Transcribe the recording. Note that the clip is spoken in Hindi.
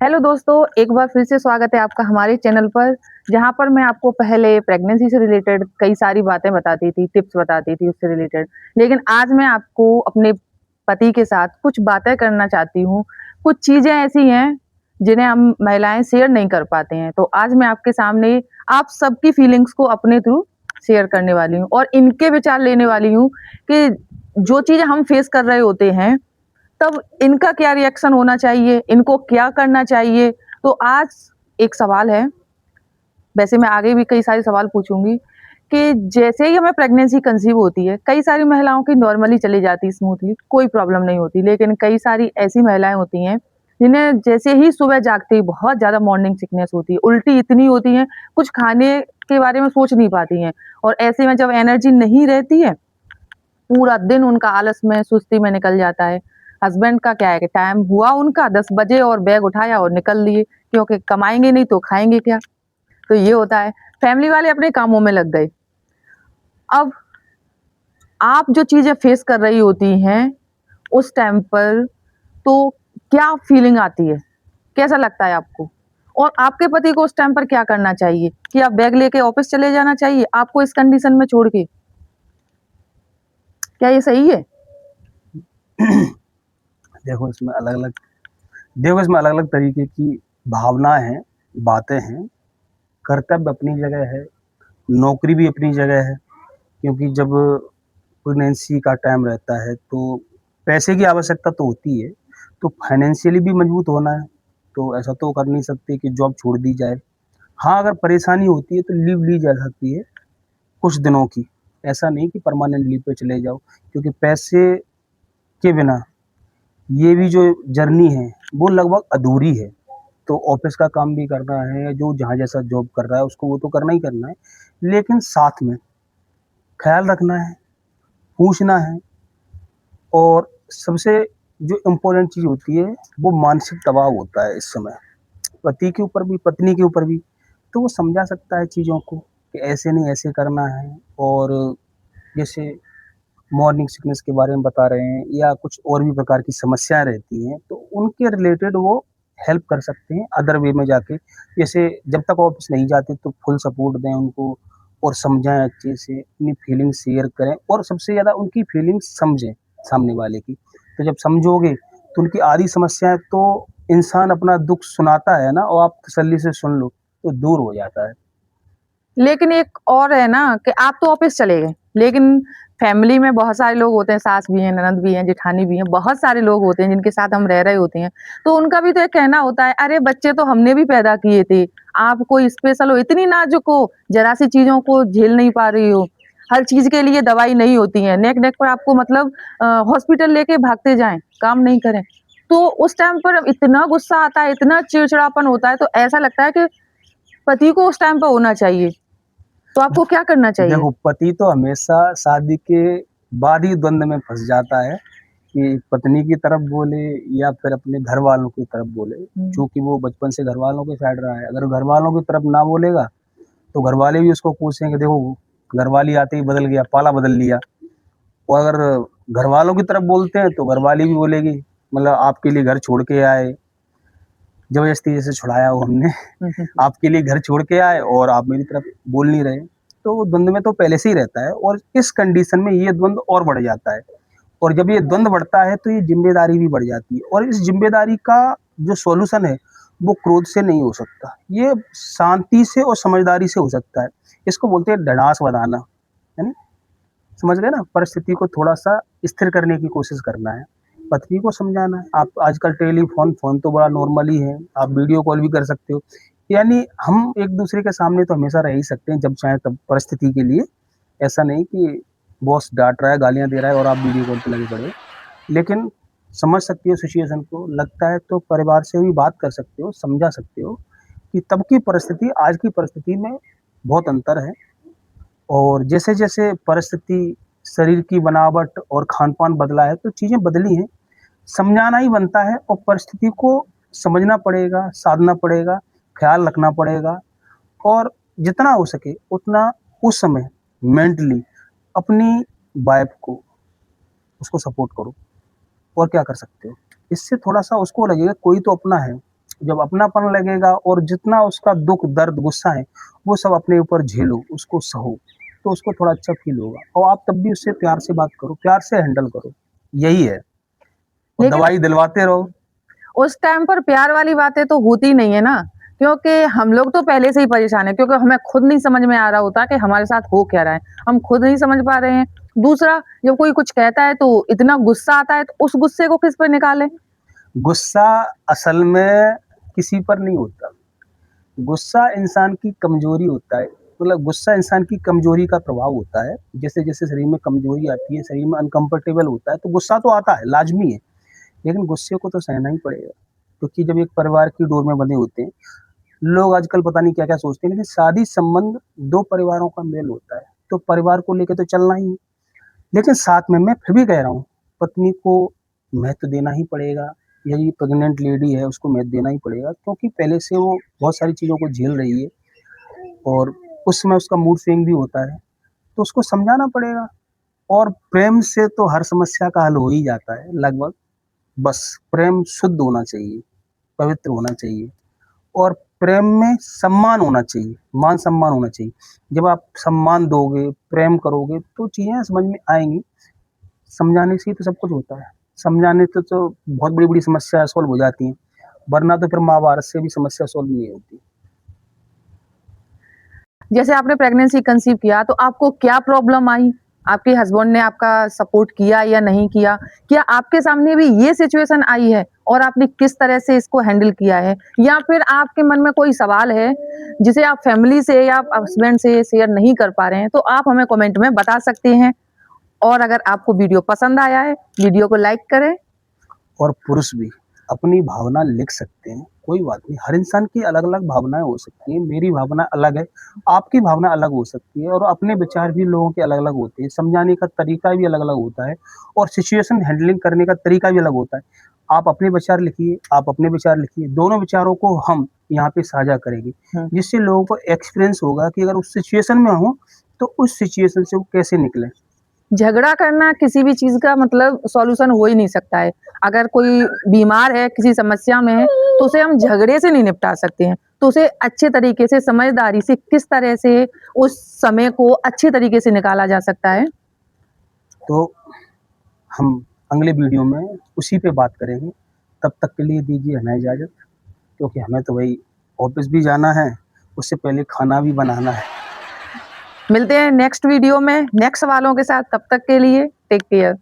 हेलो दोस्तों, एक बार फिर से स्वागत है आपका हमारे चैनल पर, जहाँ पर मैं आपको पहले प्रेगनेंसी से रिलेटेड कई सारी बातें बताती थी, टिप्स बताती थी उससे रिलेटेड। लेकिन आज मैं आपको अपने पति के साथ कुछ बातें करना चाहती हूँ। कुछ चीज़ें ऐसी हैं, जिन्हें हम महिलाएँ शेयर नहीं कर पाते हैं। तो आज मैं आपके सामने आप सबकी फीलिंग्स को अपने थ्रू शेयर करने वाली हूँ और इनके विचार लेने वाली हूँ कि जो चीज़ें हम फेस कर रहे होते हैं तब इनका क्या रिएक्शन होना चाहिए, इनको क्या करना चाहिए? तो आज एक सवाल है, वैसे मैं आगे भी कई सारे सवाल पूछूँगी कि जैसे ही हमें प्रेगनेंसी कंसीव होती है, कई सारी महिलाओं की नॉर्मली चली जाती है स्मूथली, कोई प्रॉब्लम नहीं होती। लेकिन कई सारी ऐसी महिलाएँ होती हैं, जिन्हें जैसे ही सुबह जागते ही बहुत ज़्यादा मॉर्निंग सिकनेस होती है, उल्टी इतनी होती है, कुछ खाने के बारे में सोच नहीं पाती हैं और ऐसे में जब एनर्जी नहीं रहती है, पूरा दिन उनका आलस में, सुस्ती में निकल जाता है। हस्बैंड का क्या है कि टाइम हुआ उनका 10 बजे और बैग उठाया और निकल लिए, क्योंकि कमाएँगे नहीं तो खाएँगे क्या? तो ये होता है। फैमिली वाले अपने कामों में लग गए। अब आप जो चीज़ें फेस कर रही होती हैं, उस टाइम पर तो क्या फीलिंग आती है? कैसा लगता है आपको? और आपके पति को उस टाइम पर क्या करना चाहिए? कि आप बैग लेके ऑफ़िस चले जाना चाहिए, आपको इस कंडीशन में छोड़ के? क्या ये सही है? देखो इसमें अलग-अलग तरीके की भावनाएँ हैं, बातें हैं, कर्तव्य अपनी जगह है, नौकरी भी अपनी जगह है, क्योंकि जब प्रेगनेंसी का टाइम रहता है तो पैसे की आवश्यकता तो होती है, तो फाइनेंशियली भी मजबूत होना है, तो ऐसा तो कर नहीं सकते कि जॉब छोड़ दी जाए। हाँ, अगर परेशानी होती है तो लीव ली जा सकती है कुछ दिनों की, ऐसा नहीं कि परमानेंट लीव पे चले जाओ, क्योंकि पैसे के बिना ये भी जो जर्नी है, वो लगभग अधूरी है। तो ऑफ़िस का काम भी करना है, जो जहाँ जैसा जॉब कर रहा है उसको वो तो करना ही करना है, लेकिन साथ में ख़्याल रखना है, पूछना है और सबसे जो इम्पोर्टेंट चीज़ होती है, वो मानसिक दबाव होता है इस समय, पति के ऊपर भी, पत्नी के ऊपर भी। तो वो समझा सकता है चीज़ों को कि ऐसे नहीं ऐसे करना है, और जैसे मॉर्निंग सिकनेस के बारे में बता रहे हैं या कुछ और भी प्रकार की समस्याएँ रहती हैं, तो उनके रिलेटेड वो हेल्प कर सकते हैं अदर वे में जाके। जैसे जब तक ऑफ़िस नहीं जाते तो फुल सपोर्ट दें उनको और समझाएँ अच्छे से, अपनी फीलिंग्स शेयर करें और सबसे ज़्यादा उनकी फीलिंग्स समझें सामने वाले की। तो जब समझोगे तो उनकी आधी समस्याएँ तो इंसान अपना दुःख सुनाता है ना, और आप तसल्ली से सुन लो, तो दूर हो जाता है। लेकिन एक और है ना कि आप तो ऑफिस चले गए, लेकिन फैमिली में बहुत सारे लोग होते हैं, सास भी हैं, ननद भी हैं, जेठानी भी हैं, बहुत सारे लोग होते हैं जिनके साथ हम रह रहे होते हैं। तो उनका भी तो एक कहना होता है, "अरे! बच्चे तो हमने भी पैदा किए थे, आप कोई स्पेशल हो, इतनी नाज़ुक हो, ज़रा-सी चीज़ों को झेल नहीं पा रही हो। हर चीज़ के लिए दवाई नहीं होती है, नेक-नेक पर आपको मतलब हॉस्पिटल लेके भागते जाएँ, काम नहीं करें।" तो उस टाइम पर इतना गुस्सा आता है, इतना चिड़चिड़ापन होता है, तो ऐसा लगता है कि पति को उस टाइम पे होना चाहिए। तो आपको क्या करना चाहिए? देखो, पति तो हमेशा शादी के बाद ही द्वंद में फँस जाता है कि पत्नी की तरफ बोले या फिर अपने घरवालों की तरफ बोले, हुँ। चूँकि वो बचपन से घरवालों के साइड रहा है। अगर घरवालों की तरफ ना बोलेगा, तो घरवाले भी उसको कोसेंगे, देखो घरवाली आते ही बदल गया, पाला बदल लिया। और अगर घरवालों की तरफ बोलते हैं, तो घरवाली भी बोलेगी, मतलब आपके लिए घर छोड़ के आए, ज़बरदस्ती जैसे छुड़ाया हो हमने, हुँ, हुँ, आपके लिए घर छोड़ के आए और आप मेरी तरफ बोल नहीं रहे। तो वो द्वंद में तो पहले से ही रहता है, और इस कंडीशन में ये द्वंद और बढ़ जाता है। और जब ये द्वंद बढ़ता है तो ये ज़िम्मेदारी भी बढ़ जाती है, और इस ज़िम्मेदारी का जो सॉल्यूशन है, वो क्रोध से नहीं हो सकता। ये शांति से और समझदारी से हो सकता है। इसको बोलते हैं ढनास बधाना, है ना? समझ गए ना? परिस्थिति को थोड़ा-सा स्थिर करने की कोशिश करना है। पत्नी को समझाना है। आप आजकल फ़ोन तो बड़ा नॉर्मल ही है। आप वीडियो कॉल भी कर सकते हो। यानी हम एक-दूसरे के सामने तो हमेशा रह ही सकते हैं, जब चाहे तब परिस्थिति के लिए। ऐसा नहीं कि बॉस डाँट रहा है, गालियाँ दे रहा है और आप वीडियो कॉल पे लगे पड़े हो। लेकिन समझ सकती हो सिचुएशन को, लगता है तो परिवार से भी बात कर सकते हो, समझा सकते हो कि तब की परिस्थिति, आज की परिस्थिति में बहुत अंतर है। और जैसे-जैसे परिस्थिति, शरीर की बनावट और खान-पान बदला है, तो चीज़ें बदली हैं। समझाना ही बनता है और परिस्थिति को समझना पड़ेगा, साधना पड़ेगा, ख़्याल रखना पड़ेगा, और जितना हो सके उतना उस समय मेंटली अपनी वाइफ़ को, उसको सपोर्ट करो। और क्या कर सकते हो? इससे थोड़ा-सा उसको लगेगा कोई तो अपना है। जब अपनापन लगेगा और जितना उसका दुख दर्द गुस्सा है वो सब अपने ऊपर झेलो, उसको सहो, तो उसको थोड़ा अच्छा फील होगा। और आप तब भी उससे प्यार से बात करो, प्यार से हैंडल करो, यही है। और लेकिन दवाई दिलवाते रहो। उस टाइम पर प्यार वाली बातें तो होती नहीं है ना, क्योंकि हम लोग तो पहले से ही परेशान है, क्योंकि हमें खुद नहीं समझ में आ रहा होता कि हमारे साथ हो क्या रहा है, हम खुद नहीं समझ पा रहे हैं। दूसरा, जब कोई कुछ कहता है तो इतना गुस्सा आता है, तो उस गुस्से को किस पर निकालें? गुस्सा असल में किसी पर नहीं होता, गुस्सा इंसान की कमजोरी होता है। मतलब गुस्सा इंसान की कमजोरी का प्रभाव होता है। जैसे जैसे शरीर में कमजोरी आती है, शरीर में अनकंफर्टेबल होता है, तो गुस्सा तो आता है, लाजमी है। लेकिन गुस्से को तो सहना ही पड़ेगा, क्योंकि जब एक परिवार की डोर में बंधे होते हैं, लोग आजकल पता नहीं क्या क्या सोचते हैं, लेकिन शादी संबंध दो परिवारों का मेल होता है, तो परिवार को लेकर तो चलना ही है। लेकिन साथ में मैं फिर भी कह रहा हूँ, पत्नी को महत्व देना ही पड़ेगा। यदि प्रेग्नेंट लेडी है उसको महत्व देना ही पड़ेगा, क्योंकि पहले से वो बहुत सारी चीज़ों को झेल रही है और उस समय उसका मूड स्विंग भी होता है, तो उसको समझाना पड़ेगा। और प्रेम से तो हर समस्या का हल हो ही जाता है लगभग। बस प्रेम शुद्ध होना चाहिए, पवित्र होना चाहिए, और प्रेम में सम्मान होना चाहिए, मान सम्मान होना चाहिए। जब आप सम्मान दोगे, प्रेम करोगे, तो चीज़ें समझ में आएंगी। समझाने से ही तो सब कुछ होता है। समझाने से तो बहुत बड़ी बड़ी समस्या सॉल्व हो जाती हैं, वरना तो फिर महाभारत से भी समस्या सॉल्व नहीं होती। जैसे आपने प्रेगनेंसी कंसीव किया, तो आपको क्या प्रॉब्लम आई? आपके हस्बैंड ने आपका सपोर्ट किया या नहीं किया? क्या आपके सामने भी ये सिचुएशन आई है और आपने किस तरह से इसको हैंडल किया है? या फिर आपके मन में कोई सवाल है जिसे आप फैमिली से या हस्बैंड से शेयर नहीं कर पा रहे हैं, तो आप हमें कमेंट में बता सकते हैं। और अगर आपको वीडियो पसंद आया है, वीडियो को लाइक करें। और पुरुष भी अपनी भावना लिख सकते हैं, कोई बात नहीं। हर इंसान की अलग अलग भावनाएं हो सकती हैं, मेरी भावना अलग है, आपकी भावना अलग हो सकती है, और अपने विचार भी लोगों के अलग अलग होते हैं, समझाने का तरीका भी अलग अलग होता है, और सिचुएशन हैंडलिंग करने का तरीका भी अलग होता है। आप अपने विचार लिखिए, आप अपने विचार लिखिए, दोनों विचारों को हम यहाँ पे साझा करेंगे, जिससे लोगों को एक्सपीरियंस होगा कि अगर उस सिचुएशन में हो तो उस सिचुएशन से वो कैसे निकले। झगड़ा करना किसी भी चीज का मतलब सॉल्यूशन हो ही नहीं सकता है। अगर कोई बीमार है, किसी समस्या में है, तो उसे हम झगड़े से नहीं निपटा सकते हैं। तो उसे अच्छे तरीके से, समझदारी से, किस तरह से उस समय को अच्छे तरीके से निकाला जा सकता है। तो हम अगले वीडियो में उसी पे बात करेंगे। तब तक के लिए दीजिए हमें इजाज़त, क्योंकि हमें तो भाई ऑफिस भी जाना है, उससे पहले खाना भी बनाना है। मिलते हैं नेक्स्ट वीडियो में नेक्स्ट सवालों के साथ। तब तक के लिए टेक केयर।